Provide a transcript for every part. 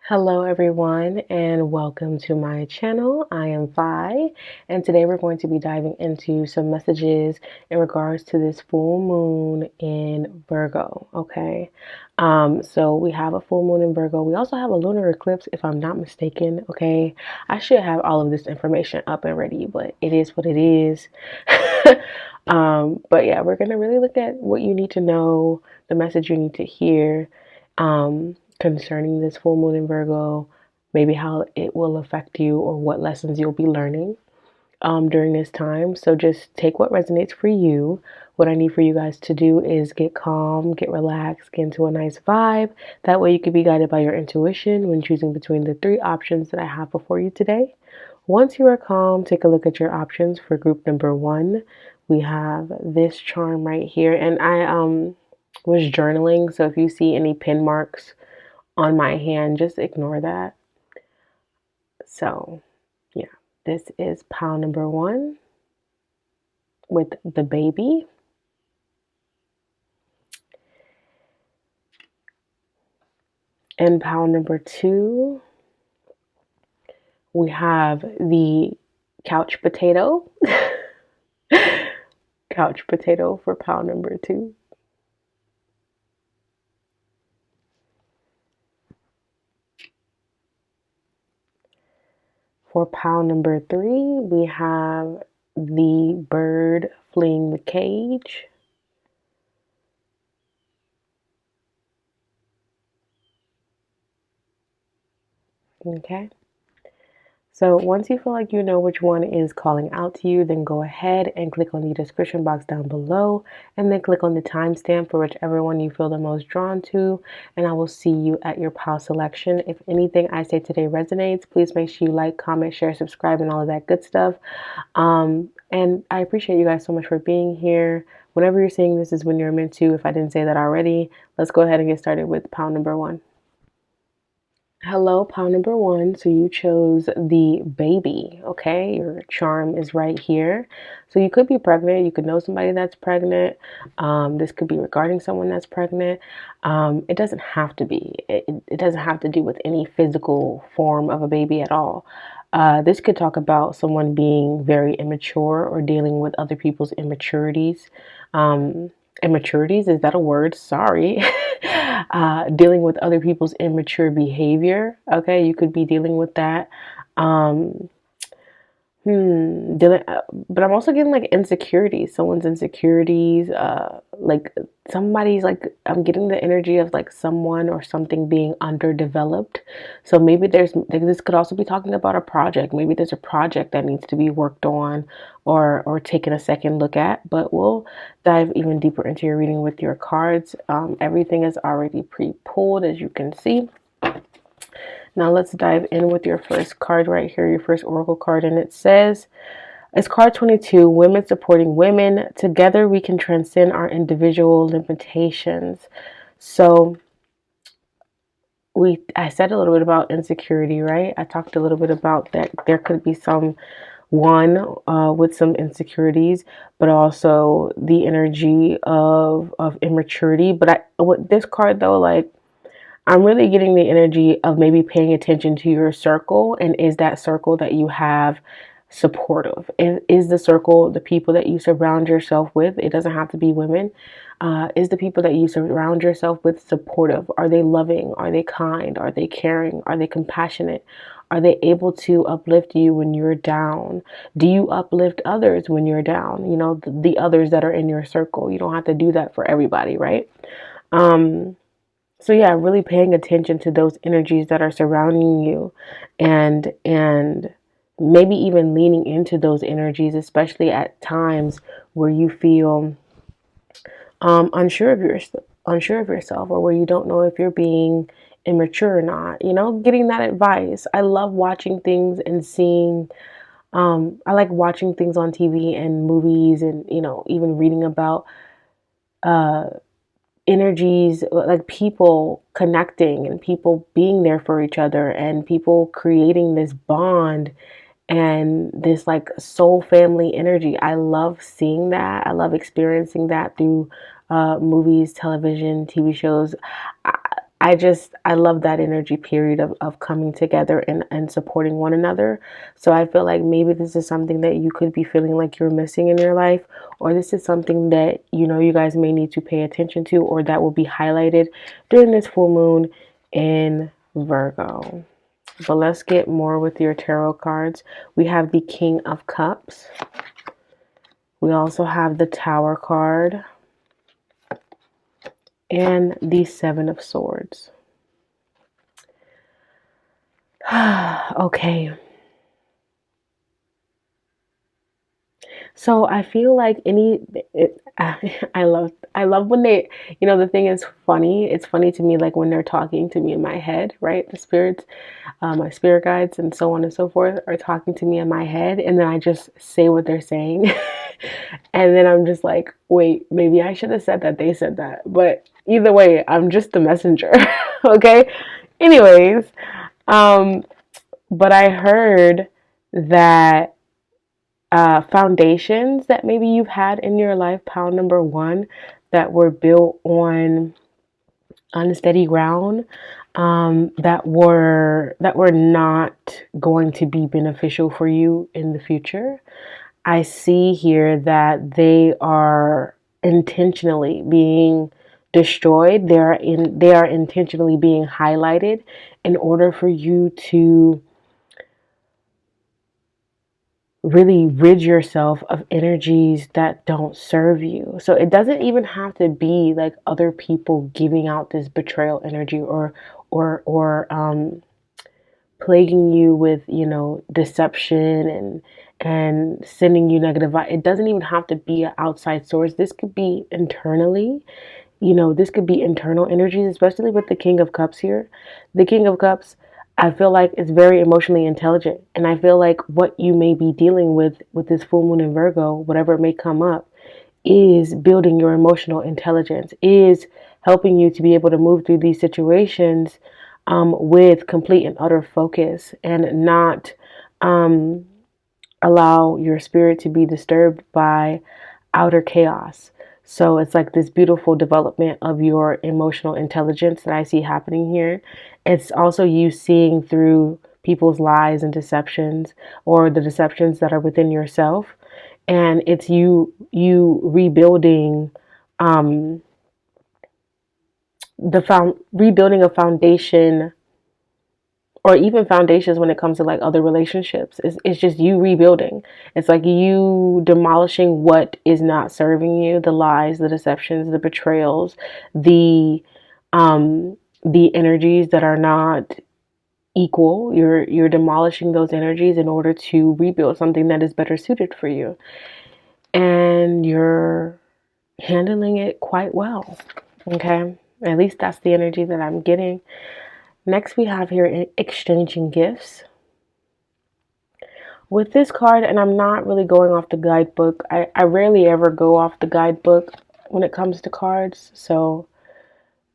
Hello everyone and welcome to my channel. I am Fi, and today we're going to be diving into some messages in regards to this full moon in Virgo. Okay. So we have a full moon in Virgo. We also have a lunar eclipse, if I'm not mistaken. Okay. I should have all of this information up and ready, but it is what it is. But yeah, we're gonna really look at what you need to know, the message you need to hear. Concerning this full moon in Virgo, maybe how it will affect you or what lessons you'll be learning during this time. So just take what resonates for you. What I need for you guys to do is get calm, get relaxed, get into a nice vibe. That way you can be guided by your intuition when choosing between the three options that I have before you today. Once you are calm, take a look at your options for group number one. We have this charm right here, and I was journaling, so if you see any pin marks on my hand, just ignore that. So, yeah, this is pile number one with the baby. And pile number two, we have the couch potato. Couch potato for pile number two. For pile number three, we have the bird fleeing the cage. Okay. So once you feel like you know which one is calling out to you, then go ahead and click on the description box down below and then click on the timestamp for whichever one you feel the most drawn to, and I will see you at your pile selection. If anything I say today resonates, please make sure you like, comment, share, subscribe, and all of that good stuff. And I appreciate you guys so much for being here. Whenever you're seeing this is when you're meant to. If I didn't say that already, let's go ahead and get started with pile number one. Hello, pile number one. So you chose the baby, okay? Your charm is right here. So you could be pregnant. You could know somebody that's pregnant. This could be regarding someone that's pregnant. It doesn't have to be. It doesn't have to do with any physical form of a baby at all. This could talk about someone being very immature or dealing with other people's immaturities. Immaturities, is that a word? Sorry. Dealing with other people's immature behavior. Okay, you could be dealing with that. Um, dealing, but I'm also getting like insecurities, someone's insecurities, like somebody's like, I'm getting the energy of like someone or something being underdeveloped. So maybe this could also be talking about a project. Maybe there's a project that needs to be worked on or taken a second look at, but we'll dive even deeper into your reading with your cards. Everything is already pre-pulled, as you can see. Now let's dive in with your first card right here, your first oracle card, and it says, it's card 22, women supporting women. Together we can transcend our individual limitations. So I said a little bit about insecurity, right? I talked a little bit about that there could be someone with some insecurities, but also the energy of immaturity. But with this card though, like, I'm really getting the energy of maybe paying attention to your circle, and is that circle that you have supportive? Is the circle, the people that you surround yourself with, it doesn't have to be women, is the people that you surround yourself with supportive? Are they loving? Are they kind? Are they caring? Are they compassionate? Are they able to uplift you when you're down? Do you uplift others when you're down? You know, the others that are in your circle. You don't have to do that for everybody, right? So yeah, really paying attention to those energies that are surrounding you, and maybe even leaning into those energies, especially at times where you feel unsure of yourself, or where you don't know if you're being immature or not. You know, getting that advice. I love watching things and seeing. I like watching things on TV and movies, and you know, even reading about uh energies, like people connecting and people being there for each other and people creating this bond and this like soul family energy. I love seeing that. I love experiencing that through movies, television, TV shows. I, I love that energy period of coming together and supporting one another. So I feel like maybe this is something that you could be feeling like you're missing in your life, or this is something that, you know, you guys may need to pay attention to, or that will be highlighted during this full moon in Virgo. But let's get more with your tarot cards. We have the King of Cups. We also have the Tower card and the Seven of Swords. Okay. So I feel like I love when they, you know, the thing is funny. It's funny to me, like when they're talking to me in my head, right? The spirits, my spirit guides and so on and so forth are talking to me in my head, and then I just say what they're saying. And then I'm just like, wait, maybe I should have said that, they said that. But either way, I'm just the messenger. Okay. Anyways, but I heard that foundations that maybe you've had in your life, pound number one, that were built on unsteady ground, that were not going to be beneficial for you in the future. I see here that they are intentionally being destroyed. They are intentionally being highlighted in order for you to really rid yourself of energies that don't serve you. So it doesn't even have to be like other people giving out this betrayal energy, or plaguing you with, you know, deception and sending you negative vibes. It doesn't even have to be an outside source. This could be internally. You know, this could be internal energies, especially with the King of Cups here. The King of Cups, I feel like, is very emotionally intelligent. And I feel like what you may be dealing with this full moon in Virgo, whatever may come up, is building your emotional intelligence, is helping you to be able to move through these situations with complete and utter focus, and not allow your spirit to be disturbed by outer chaos. So it's like this beautiful development of your emotional intelligence that I see happening here. It's also you seeing through people's lies and deceptions, or the deceptions that are within yourself. And it's you rebuilding rebuilding a foundation, or even foundations when it comes to like other relationships. It's just you rebuilding. It's like you demolishing what is not serving you, the lies, the deceptions, the betrayals, the energies that are not equal. You're demolishing those energies in order to rebuild something that is better suited for you. And you're handling it quite well. Okay? At least that's the energy that I'm getting. Next, we have here exchanging gifts. With this card, and I'm not really going off the guidebook. I rarely ever go off the guidebook when it comes to cards. So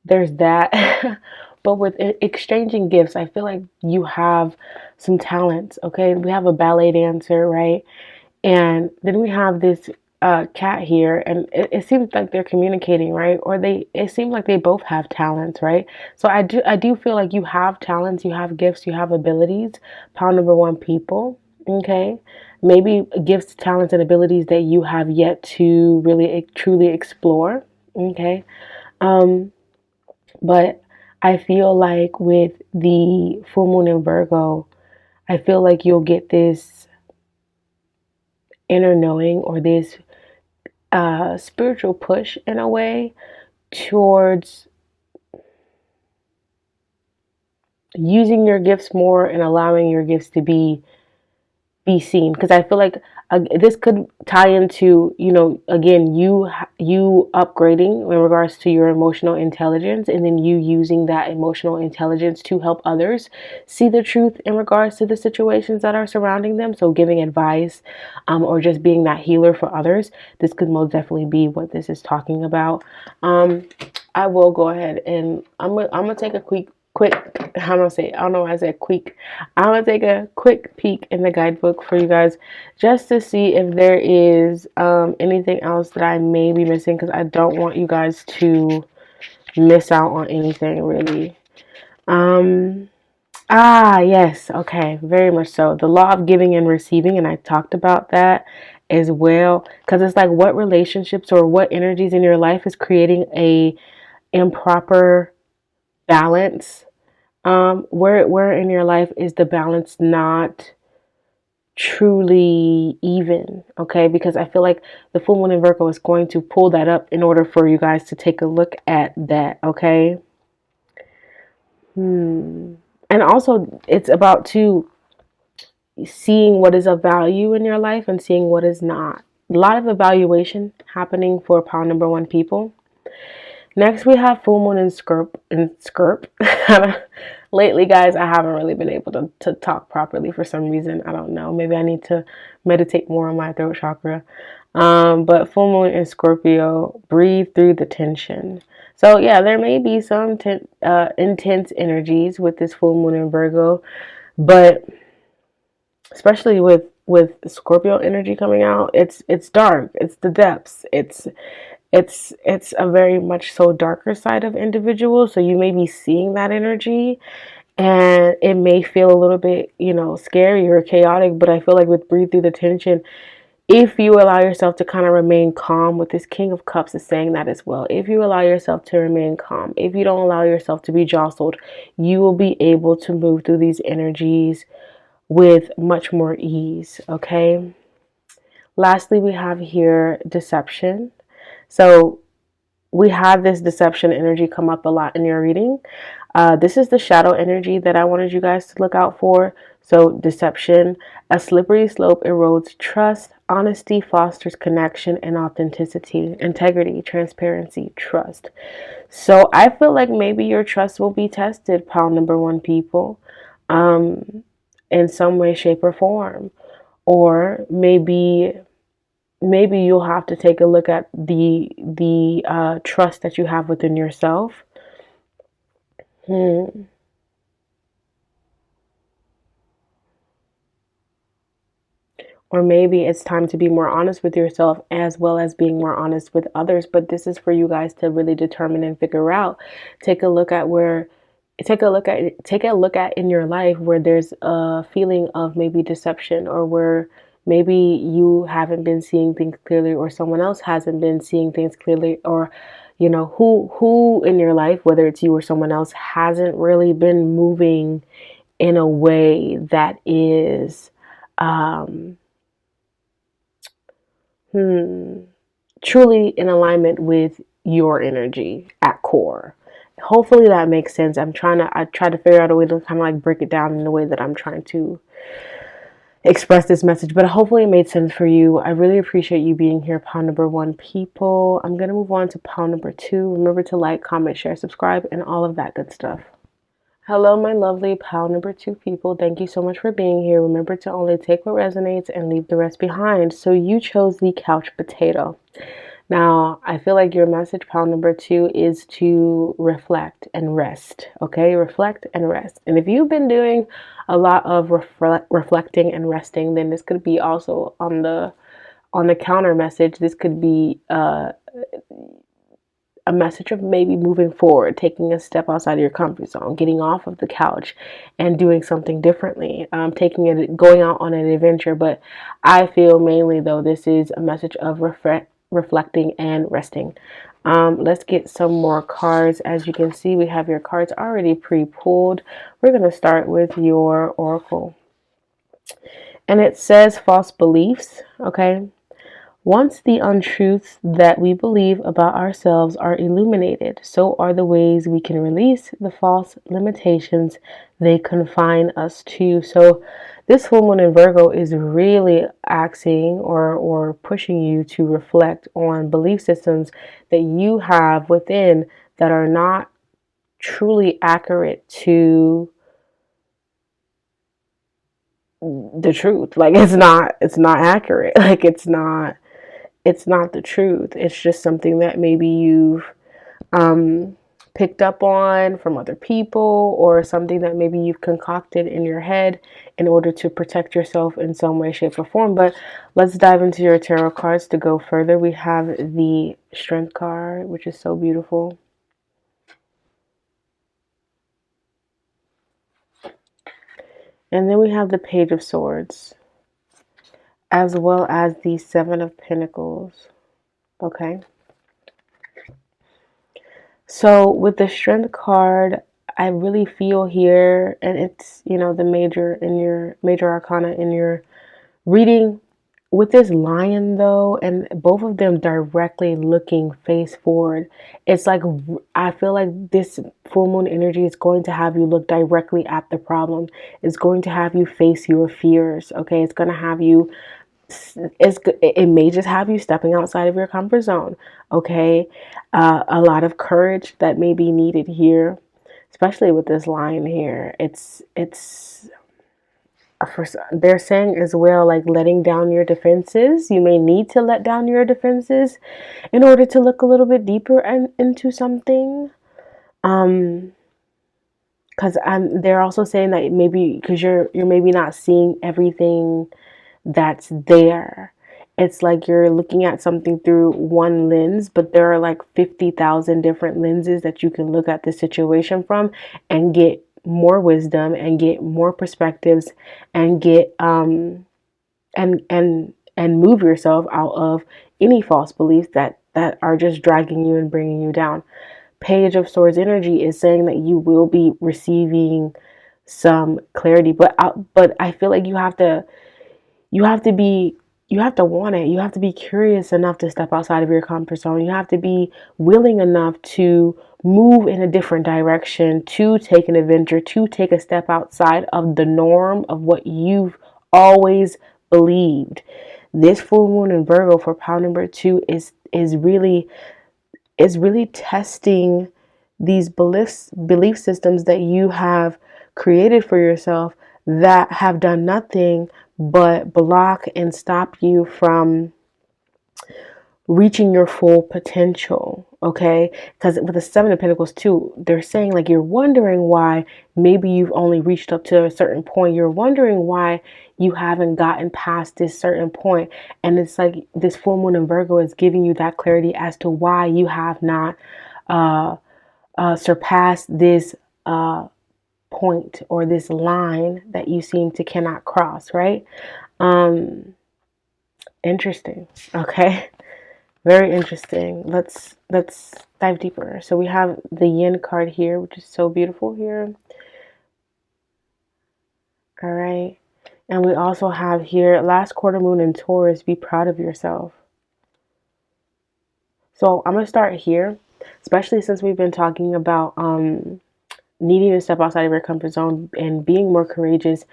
there's that. But with exchanging gifts, I feel like you have some talents. Okay, we have a ballet dancer, right? And then we have this cat here, and it seems like they're communicating, right? Or it seems like they both have talents, right? So I do feel like you have talents, you have gifts, you have abilities. Pound number one, people. Okay, maybe gifts, talents, and abilities that you have yet to really truly explore. Okay, but I feel like with the full moon in Virgo, I feel like you'll get this inner knowing, or this spiritual push in a way towards using your gifts more and allowing your gifts to be seen. Because I feel like this could tie into, you know, again, you upgrading in regards to your emotional intelligence, and then you using that emotional intelligence to help others see the truth in regards to the situations that are surrounding them. So giving advice, or just being that healer for others. This could most definitely be what this is talking about. I will go ahead and I'm gonna take a quick, how do I say it? I don't know why I said quick. I'm gonna take a quick peek in the guidebook for you guys, just to see if there is anything else that I may be missing, because I don't want you guys to miss out on anything, really. Yes, okay, very much so. The law of giving and receiving, and I talked about that as well, because it's like what relationships or what energies in your life is creating a improper balance. Where in your life is the balance not truly even? Okay, because I feel like the full moon in Virgo is going to pull that up in order for you guys to take a look at that. Okay. And also, it's about seeing what is of value in your life and seeing what is not. A lot of evaluation happening for pile number one people. Next, we have full moon in Skirp. Lately, guys, I haven't really been able to talk properly for some reason. I don't know. Maybe I need to meditate more on my throat chakra. But full moon in Scorpio, breathe through the tension. So yeah, there may be some intense energies with this full moon in Virgo, but especially with Scorpio energy coming out, it's dark. It's the depths. It's a very much so darker side of individuals. So you may be seeing that energy, and it may feel a little bit, scary or chaotic. But I feel like with breathe through the tension, if you allow yourself to kind of remain calm, with this King of Cups is saying that as well. If you allow yourself to remain calm, if you don't allow yourself to be jostled, you will be able to move through these energies with much more ease. Okay. Lastly, we have here deception. So we have this deception energy come up a lot in your reading. This is the shadow energy that I wanted you guys to look out for. So deception, a slippery slope erodes trust. Honesty fosters connection and authenticity, integrity, transparency, trust. So I feel like maybe your trust will be tested, pile number one people, in some way, shape, or form. Or maybe you'll have to take a look at the trust that you have within yourself. Or maybe it's time to be more honest with yourself as well as being more honest with others. But this is for you guys to really determine and figure out. Take a look at in your life where there's a feeling of maybe deception, or where maybe you haven't been seeing things clearly, or someone else hasn't been seeing things clearly, or who in your life, whether it's you or someone else, hasn't really been moving in a way that is truly in alignment with your energy at core. Hopefully that makes sense. I try to figure out a way to kind of like break it down in the way that I'm trying to express this message, but hopefully it made sense for you. I really appreciate you being here, pile number one people. I'm going to move on to pile number two. Remember to like, comment, share, subscribe, and all of that good stuff. Hello, my lovely pile number two people. Thank you so much for being here. Remember to only take what resonates and leave the rest behind. So you chose the couch potato. Now, I feel like your message, pile number two, is to reflect and rest. Okay, reflect and rest. And if you've been doing a lot of reflecting and resting, then this could be also on the counter message. This could be a message of maybe moving forward, taking a step outside of your comfort zone, getting off of the couch and doing something differently, going out on an adventure. But I feel mainly, though, this is a message of reflecting and resting. Let's get some more cards. As you can see, we have your cards already pre-pulled. We're going to start with your oracle. And it says false beliefs, okay? Once the untruths that we believe about ourselves are illuminated, so are the ways we can release the false limitations they confine us to. So this full moon in Virgo is really asking or pushing you to reflect on belief systems that you have within that are not truly accurate to the truth. Like it's not accurate. Like it's not the truth. It's just something that maybe you've picked up on from other people, or something that maybe you've concocted in your head in order to protect yourself in some way, shape, or form. But let's dive into your tarot cards to go further. We have the Strength card, which is so beautiful. And then we have the Page of Swords, as well as the Seven of Pentacles. Okay. So with the Strength card, I really feel here, and it's, the major arcana in your reading, with this lion though, and both of them directly looking face forward. It's like, I feel like this full moon energy is going to have you look directly at the problem. It's going to have you face your fears. Okay. It's going to have you, it may just have you stepping outside of your comfort zone. Okay. A lot of courage that may be needed here, especially with this lion here. They're saying as well, like letting down your defenses. You may need to let down your defenses in order to look a little bit deeper into something. Because they're also saying that maybe because you're maybe not seeing everything that's there. It's like you're looking at something through one lens, but there are like 50,000 different lenses that you can look at the situation from and get more wisdom and get more perspectives and get and move yourself out of any false beliefs that are just dragging you and bringing you down. Page of Swords energy is saying that you will be receiving some clarity, but I feel like you have to want it. You have to be curious enough to step outside of your comfort zone. You have to be willing enough to move in a different direction, to take an adventure, to take a step outside of the norm of what you've always believed. This full moon in Virgo for pile number 2 is really testing these belief systems that you have created for yourself that have done nothing but block and stop you from reaching your full potential. Okay, because with the Seven of Pentacles too, they're saying like you're wondering why maybe you've only reached up to a certain point. You're wondering why you haven't gotten past this certain point. And it's like this full moon in Virgo is giving you that clarity as to why you have not surpassed this point or this line that you seem to cannot cross, right? Interesting. Okay. Very interesting. Let's dive deeper. So we have the Yin card here, which is so beautiful here. All right. And we also have here last quarter moon in Taurus, be proud of yourself. So I'm going to start here, especially since we've been talking about needing to step outside of your comfort zone and being more courageous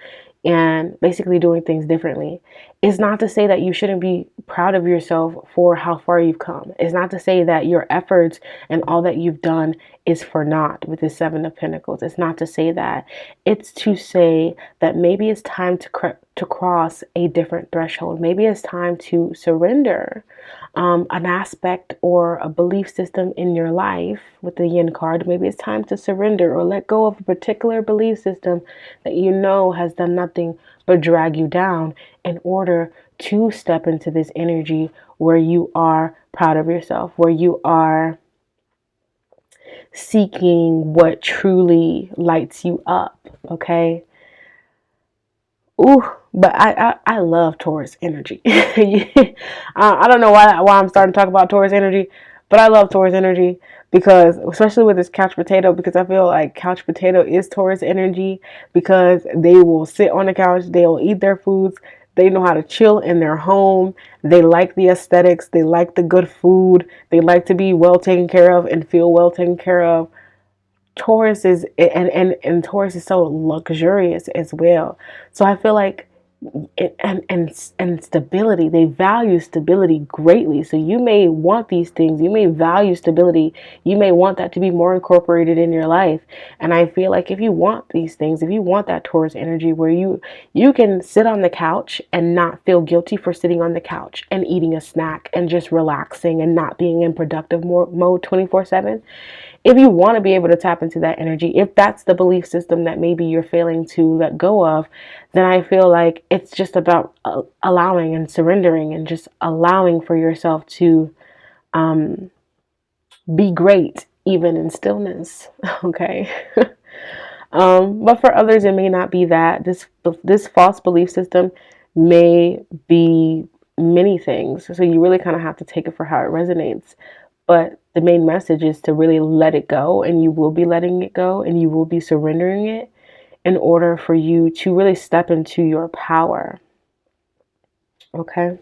and basically doing things differently. It's not to say that you shouldn't be proud of yourself for how far you've come. It's not to say that your efforts and all that you've done is for naught with the Seven of Pentacles. It's not to say that. It's to say that maybe it's time to cross a different threshold. Maybe it's time to surrender an aspect or a belief system in your life with the Yin card. Maybe it's time to surrender or let go of a particular belief system that you know has done nothing but drag you down in order to step into this energy where you are proud of yourself, where you are seeking what truly lights you up. Okay. Ooh, but I love Taurus energy. I don't know why I'm starting to talk about Taurus energy, but I love Taurus energy because, especially with this couch potato, because I feel like couch potato is Taurus energy because they will sit on the couch, they'll eat their foods, they know how to chill in their home, they like the aesthetics, they like the good food, they like to be well taken care of and feel well taken care of. Taurus is and Taurus is so luxurious as well. So I feel like and stability, they value stability greatly. So you may want these things, you may value stability, you may want that to be more incorporated in your life. And I feel like if you want these things, if you want that Taurus energy where you can sit on the couch and not feel guilty for sitting on the couch and eating a snack and just relaxing and not being in productive mode 24/7. If you want to be able to tap into that energy, if that's the belief system that maybe you're failing to let go of, then I feel like it's just about allowing and surrendering and just allowing for yourself to be great even in stillness. Okay. But for others, it may not be that. This false belief system may be many things. So you really kind of have to take it for how it resonates. But the main message is to really let it go, and you will be letting it go, and you will be surrendering it in order for you to really step into your power. Okay?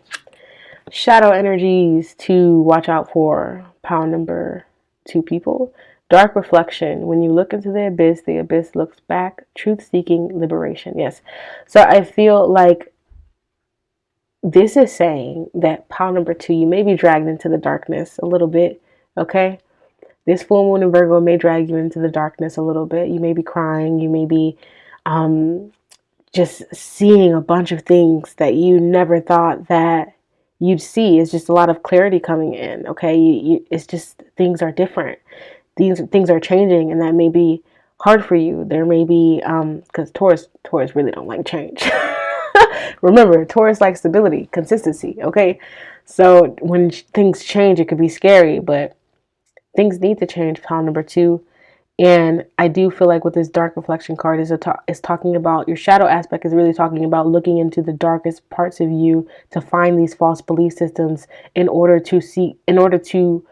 Shadow energies to watch out for. Power number 2 people. Dark reflection. When you look into the abyss looks back. Truth seeking liberation. Yes. So I feel like this is saying that power number 2, you may be dragged into the darkness a little bit. Okay? This full moon in Virgo may drag you into the darkness a little bit. You may be crying. You may be just seeing a bunch of things that you never thought that you'd see. It's just a lot of clarity coming in. Okay, it's just things are different. These things are changing, and that may be hard for you. There may be because Taurus really don't like change. Remember, Taurus likes stability, consistency. Okay, so when things change, it could be scary, but things need to change. Power number 2. And I do feel like with this dark reflection card is talking about your shadow aspect, is really talking about looking into the darkest parts of you to find these false belief systems in order to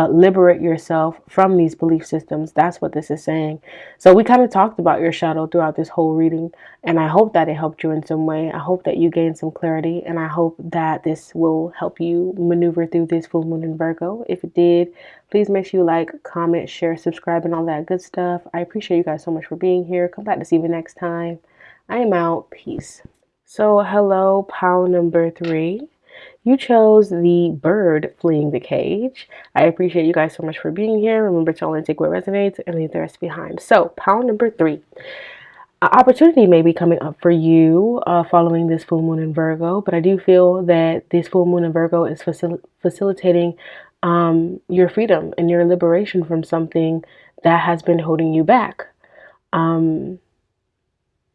liberate yourself from these belief systems. That's what this is saying. So we kind of talked about your shadow throughout this whole reading, and I hope that it helped you in some way. I hope that you gained some clarity, and I hope that this will help you maneuver through this full moon in Virgo. If it did, please make sure you like, comment, share, subscribe, and all that good stuff. I appreciate you guys so much for being here. Come back to see you next time. I am out. Peace. So hello, pile number 3. You chose the bird fleeing the cage. I appreciate you guys so much for being here. Remember to only take what resonates and leave the rest behind. So, pile number 3. Opportunity may be coming up for you following this full moon in Virgo, but I do feel that this full moon in Virgo is facilitating your freedom and your liberation from something that has been holding you back.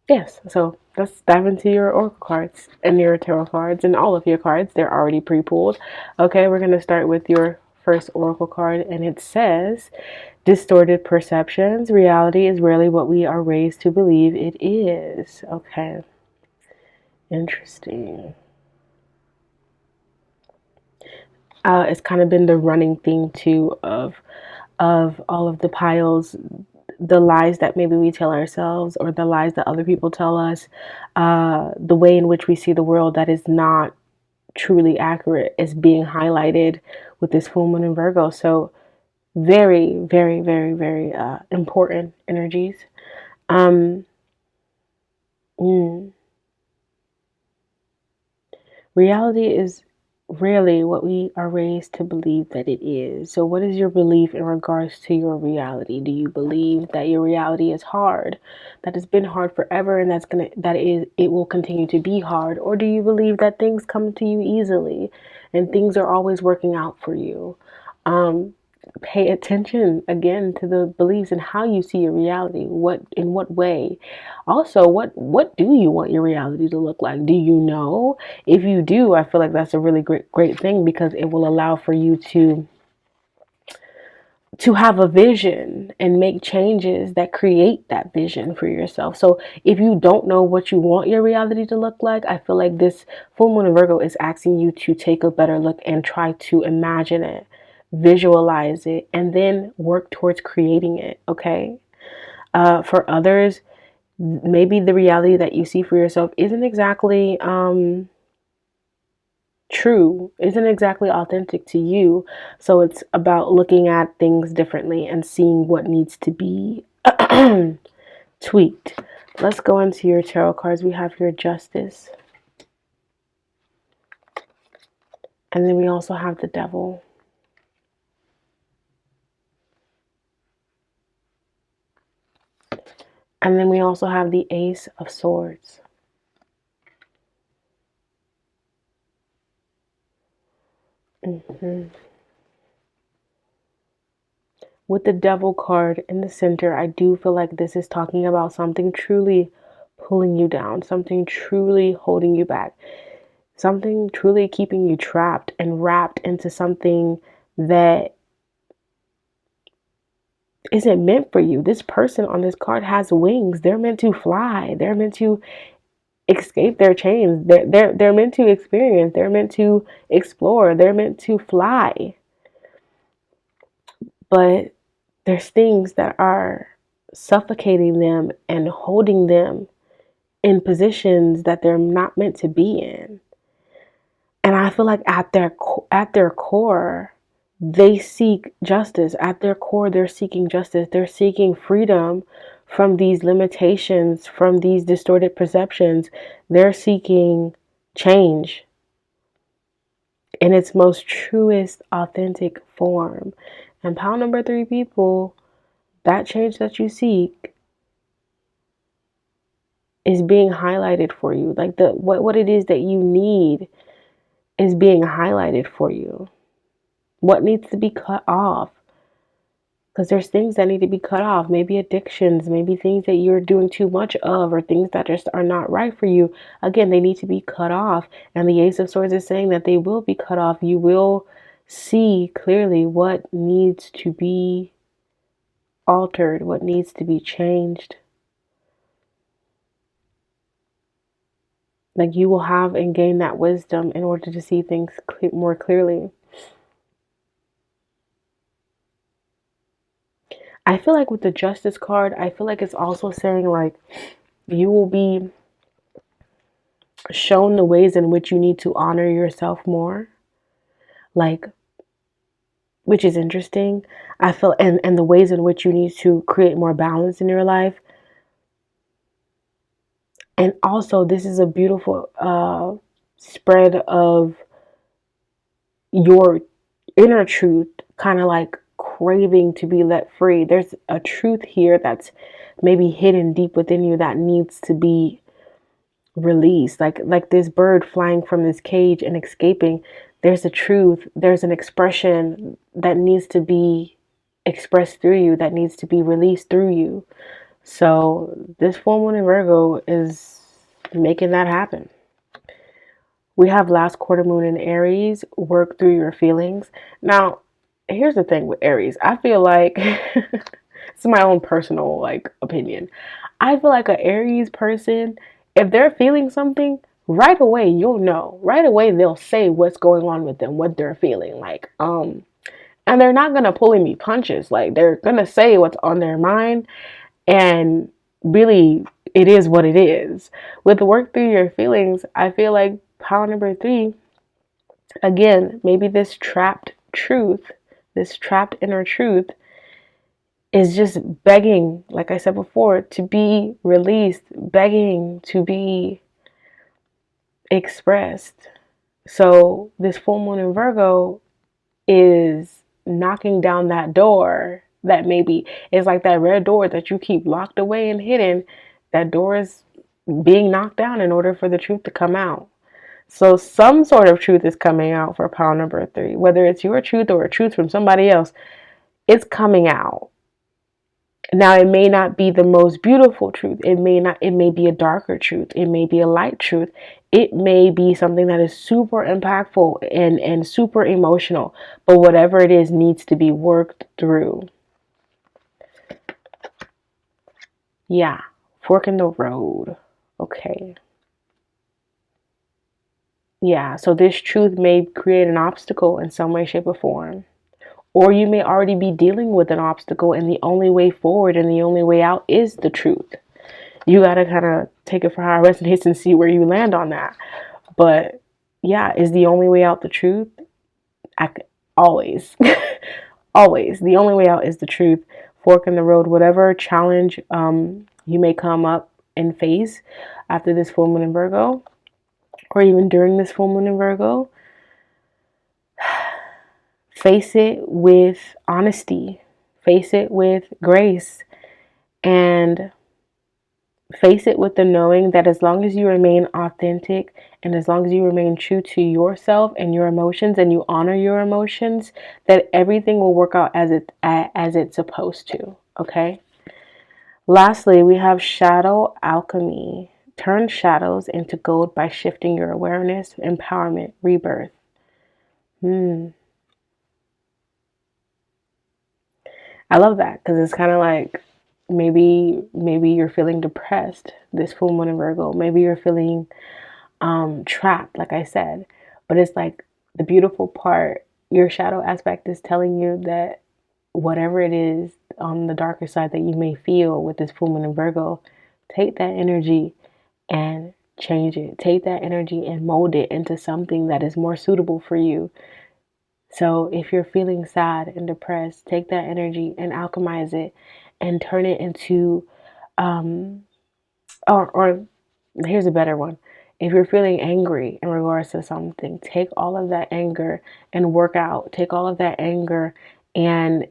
Yes, so let's dive into your oracle cards and your tarot cards and all of your cards. They're already pre-pulled. Okay, we're going to start with your first oracle card, and it says, distorted perceptions. Reality is rarely what we are raised to believe it is. Okay, interesting. It's kind of been the running theme too of all of the piles, the lies that maybe we tell ourselves or the lies that other people tell us, the way in which we see the world that is not truly accurate is being highlighted with this full moon in Virgo. So very, very, very, very important energies. Reality is rarely what we are raised to believe that it is. So what is your belief in regards to your reality? Do you believe that your reality is hard, that it's been hard forever, and it will continue to be hard? Or do you believe that things come to you easily and things are always working out for you? Pay attention again to the beliefs and how you see your reality. In what way? Also, what do you want your reality to look like? Do you know? If you do, I feel like that's a really great thing, because it will allow for you to have a vision and make changes that create that vision for yourself. So if you don't know what you want your reality to look like, I feel like this full moon in Virgo is asking you to take a better look and try to imagine it, visualize it, and then work towards creating it. Okay. For others, maybe the reality that you see for yourself isn't exactly true, isn't exactly authentic to you. So it's about looking at things differently and seeing what needs to be tweaked. Let's go into your tarot cards. We have your Justice, and then we also have the Devil. And then we also have the Ace of Swords. With the Devil card in the center, I do feel like this is talking about something truly pulling you down, something truly holding you back, something truly keeping you trapped and wrapped into something that isn't meant for you. This person on this card has wings. They're meant to fly. They're meant to escape their chains. They're meant to experience. They're meant to explore. They're meant to fly. But there's things that are suffocating them and holding them in positions that they're not meant to be in. And I feel like at their core, they seek justice. At their core, they're seeking justice. They're seeking freedom from these limitations, from these distorted perceptions. They're seeking change in its most truest, authentic form. And pile number 3, people, that change that you seek is being highlighted for you. Like what it is that you need is being highlighted for you. What needs to be cut off? Because there's things that need to be cut off. Maybe addictions, maybe things that you're doing too much of, or things that just are not right for you. Again, they need to be cut off. And the Ace of Swords is saying that they will be cut off. You will see clearly what needs to be altered, what needs to be changed. Like you will have and gain that wisdom in order to see things more clearly. I feel like with the Justice card, I feel like it's also saying like you will be shown the ways in which you need to honor yourself more. Like, which is interesting. I feel and the ways in which you need to create more balance in your life. And also this is a beautiful spread of your inner truth, kind of like craving to be let free. There's a truth here that's maybe hidden deep within you that needs to be released. Like this bird flying from this cage and escaping. There's a truth, there's an expression that needs to be expressed through you, that needs to be released through you. So this full moon in Virgo is making that happen. We have last quarter moon in Aries, work through your feelings. Now, here's the thing with Aries. I feel like, it's my own personal like opinion. I feel like an Aries person, if they're feeling something, right away you'll know. Right away they'll say what's going on with them, what they're feeling. Like, and they're not gonna pull any punches. Like they're gonna say what's on their mind, and really it is what it is. With the work through your feelings, I feel like pile number 3, again, maybe this trapped truth, this trapped inner truth is just begging, like I said before, to be released, begging to be expressed. So this full moon in Virgo is knocking down that door that maybe is like that red door that you keep locked away and hidden. That door is being knocked down in order for the truth to come out. So some sort of truth is coming out for pile number 3, whether it's your truth or a truth from somebody else, it's coming out. Now, it may not be the most beautiful truth. It may be a darker truth. It may be a light truth. It may be something that is super impactful and super emotional, but whatever it is needs to be worked through. Yeah, fork in the road. Okay. Yeah, so this truth may create an obstacle in some way, shape, or form. Or you may already be dealing with an obstacle, and the only way forward and the only way out is the truth. You got to kind of take it for how it resonates and see where you land on that. But yeah, is the only way out the truth? Always. Always. The only way out is the truth. Fork in the road, whatever challenge you may come up and face after this full moon in Virgo, or even during this full moon in Virgo, face it with honesty, face it with grace, and face it with the knowing that as long as you remain authentic and as long as you remain true to yourself and your emotions and you honor your emotions, that everything will work out as it's supposed to. Okay. Lastly, we have shadow alchemy. Turn shadows into gold by shifting your awareness, empowerment, rebirth. I love that because it's kind of like maybe you're feeling depressed this full moon in Virgo. Maybe you're feeling trapped, like I said. But it's like the beautiful part, your shadow aspect is telling you that whatever it is on the darker side that you may feel with this full moon in Virgo, take that energy and change it. Take that energy and mold it into something that is more suitable for you. So if you're feeling sad and depressed, take that energy and alchemize it and turn it into, um, or here's a better one. If you're feeling angry in regards to something, take all of that anger and work out. Take all of that anger and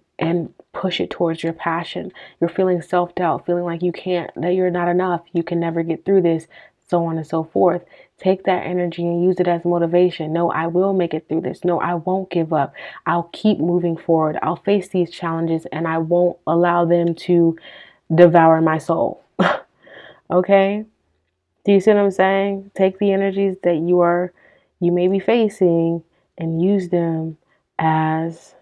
push it towards your passion. You're feeling self-doubt, feeling like you can't, that you're not enough, you can never get through this, so on and so forth. Take that energy and use it as motivation. No, I will make it through this. No, I won't give up. I'll keep moving forward. I'll face these challenges and I won't allow them to devour my soul. Okay? Do you see what I'm saying? Take the energies that you may be facing and use them as,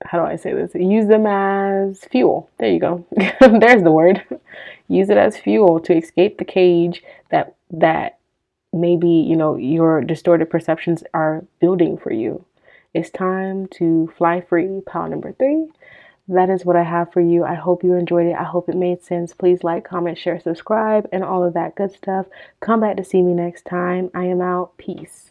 how do I say this? Use them as fuel. There you go. There's the word. Use it as fuel to escape the cage that maybe, your distorted perceptions are building for you. It's time to fly free. Power number 3. That is what I have for you. I hope you enjoyed it. I hope it made sense. Please like, comment, share, subscribe, and all of that good stuff. Come back to see me next time. I am out. Peace.